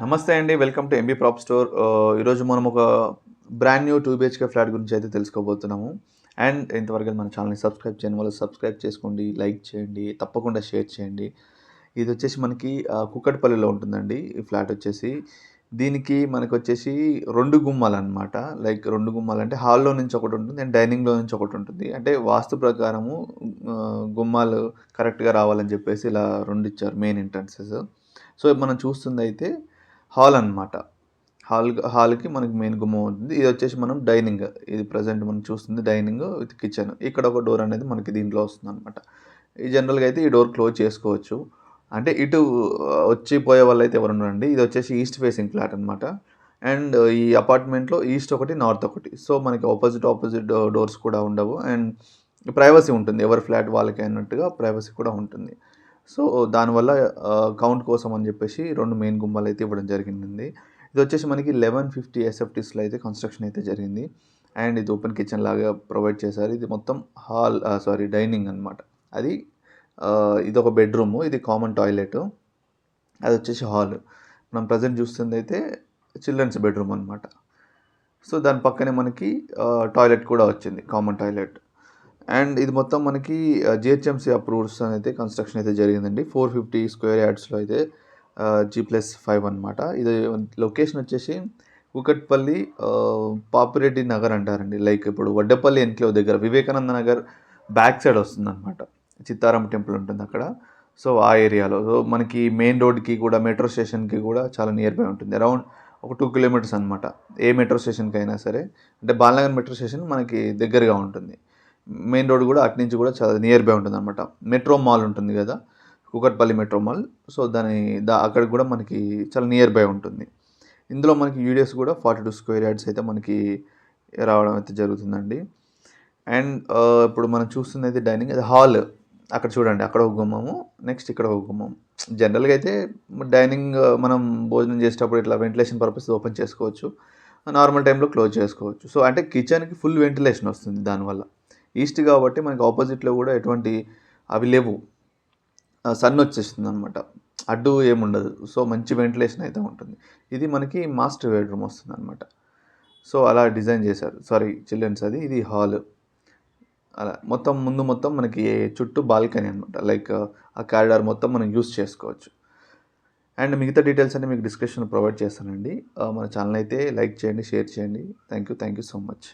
నమస్తే అండి. Welcome to MB prop store. ఈరోజు మనం ఒక బ్రాండ్ న్యూ 2 బీహెచ్‌కే ఫ్లాట్ గురించి అయితే తెలుసుకోబోతున్నాము. అండ్ ఇంతవరకు మన ఛానల్‌ని సబ్స్క్రైబ్ చేయని వాళ్ళు సబ్స్క్రైబ్ చేసుకోండి, లైక్ చేయండి, తప్పకుండా షేర్ చేయండి. ఇదొచ్చేసి మనకి కూకట్పల్లిలో ఉంటుందండి ఈ ఫ్లాట్ వచ్చేసి. దీనికి మనకొచ్చేసి 2 గుమ్మాలనమాట. లైక్ 2 గుమ్మాలంటే హాల్‌లో నుంచి ఒకటుంటుంది అండ్ డైనింగ్‌లో నుంచి ఒకటుంటుంది. అంటే వాస్తు ప్రకారము గుమ్మాలు కరెక్ట్‌గా రావాలని చెప్పేసి ఇలా 2 ఇచ్చారు మెయిన్ ఎంట్రన్సెస్. సో, మనం చూస్తుందయితే హాల్ అనమాట. హాల్‌కి మనకి మెయిన్ గుమ్మం ఉంటుంది. ఇదొచ్చేసి మనం డైనింగ్. ఇది ప్రెజెంట్ మనం చూస్తుంది డైనింగ్ విత్ కిచెన్. ఇక్కడ ఒక డోర్ అనేది మనకి దీంట్లో వస్తుందనమాట. ఈ జనరల్‌గా అయితే ఈ డోర్ క్లోజ్ చేసుకోవచ్చు. అంటే ఇటు వచ్చి పోయే వాళ్ళైతే ఎవరు ఉండరండి. ఇదొచ్చేసి ఈస్ట్ ఫేసింగ్ ఫ్లాట్ అనమాట. అండ్ ఈ అపార్ట్మెంట్‌లో ఈస్ట్ ఒకటి, నార్త్ ఒకటి. సో, మనకి అపోజిట్ డోర్స్ కూడా ఉండవు. అండ్ ప్రైవసీ ఉంటుంది. ఎవరి ఫ్లాట్ వాళ్ళకే అన్నట్టుగా ప్రైవసీ కూడా ఉంటుంది. సో, దానివల్ల కౌంట్ కోసం అని చెప్పేసి 2 మెయిన్ గుమ్మాలైతే ఇవ్వడం జరిగిందండి. ఇదొచ్చేసి మనకి 1150 ఎస్ఎఫ్టీస్‌లో అయితే కన్‌స్ట్రక్షన్ అయితే జరిగింది. అండ్ ఇది ఓపెన్ కిచెన్ లాగా ప్రొవైడ్ చేశారు. ఇది మొత్తం డైనింగ్ అనమాట. అది ఇదొక బెడ్‌రూము. ఇది కామన్ టాయిలెటు. అదొచ్చేసి హాల్. మనం ప్రెజెంట్ చూస్తుందయితే చిల్డ్రన్స్ బెడ్‌రూమ్ అనమాట. సో, దాని పక్కనే మనకి టాయిలెట్ కూడా వచ్చింది. Common toilet. అండ్ ఇది మొత్తం మనకి జీహెచ్ఎంసీ అప్రూవ్డ్స్ అయితే కన్‌స్ట్రక్షన్ అయితే జరిగిందండి. 450 స్క్వేర్ యార్డ్స్‌లో అయితే G+5 అనమాట. ఇది లొకేషన్ వచ్చేసి కూకట్పల్లి పాపిరెడ్డి నగర్ అంటారండి. లైక్ ఇప్పుడు వడ్డేపల్లి ఎన్‌క్లేవ్ దగ్గర వివేకానంద నగర్ బ్యాక్ సైడ్ వస్తుందనమాట. చిత్తారామ టెంపుల్ ఉంటుంది అక్కడ. సో, ఆ ఏరియాలో. సో, మనకి మెయిన్ రోడ్‌కి కూడా మెట్రో స్టేషన్‌కి కూడా చాలా నియర్ బై ఉంటుంది. అరౌండ్ ఒక 2 కిలోమీటర్స్ అనమాట. ఏ మెట్రో స్టేషన్‌కైనా సరే. అంటే బాలనగర్ మెట్రో స్టేషన్ మనకి దగ్గరగా ఉంటుంది. మెయిన్ రోడ్ కూడా అటు నుంచి కూడా చాలా నియర్ బై ఉంటుందనమాట. మెట్రో మాల్ ఉంటుంది కదా! Kukatpally metro mall. సో, అక్కడికి కూడా మనకి చాలా నియర్ బై ఉంటుంది. ఇందులో మనకి యూడిఎస్ కూడా 42 స్క్వేర్ యార్డ్స్ అయితే మనకి రావడం అయితే జరుగుతుందండి. అండ్ ఇప్పుడు మనం చూస్తున్నది డైనింగ్. అది హాల్. అక్కడ చూడండి. అక్కడ ఒక గుమ్మము. నెక్స్ట్ ఇక్కడ ఒక గుమ్మం. జనరల్‌గా అయితే డైనింగ్ మనం భోజనం చేసేటప్పుడు ఇట్లా వెంటిలేషన్ పర్పస్ ఓపెన్ చేసుకోవచ్చు. నార్మల్ టైమ్‌లో క్లోజ్ చేసుకోవచ్చు. సో, అంటే కిచెన్‌కి ఫుల్ వెంటిలేషన్ వస్తుంది దానివల్ల. ఈస్ట్ కాబట్టి మనకి ఆపోజిట్‌లో కూడా ఎటువంటి అవి లేవు. సన్ వచ్చేస్తుందనమాట. అడ్డు ఏముండదు. సో, మంచి వెంటిలేషన్ అయితే ఉంటుంది. ఇది మనకి మాస్టర్ బెడ్‌రూమ్ వస్తుందనమాట. సో, అలా డిజైన్ చేశారు. సారీ చిల్డ్రన్స్ అది. ఇది హాల్. అలా ముందు మొత్తం మనకి చుట్టూ బాల్కనీ అనమాట. లైక్ ఆ కారిడార్ మొత్తం మనం యూజ్ చేసుకోవచ్చు. అండ్ మిగతా డీటెయిల్స్ అన్నీ మీకు డిస్క్రిప్షన్‌లో ప్రొవైడ్ చేస్తానండి. మన ఛానల్ అయితే లైక్ చేయండి, షేర్ చేయండి. Thank you so much.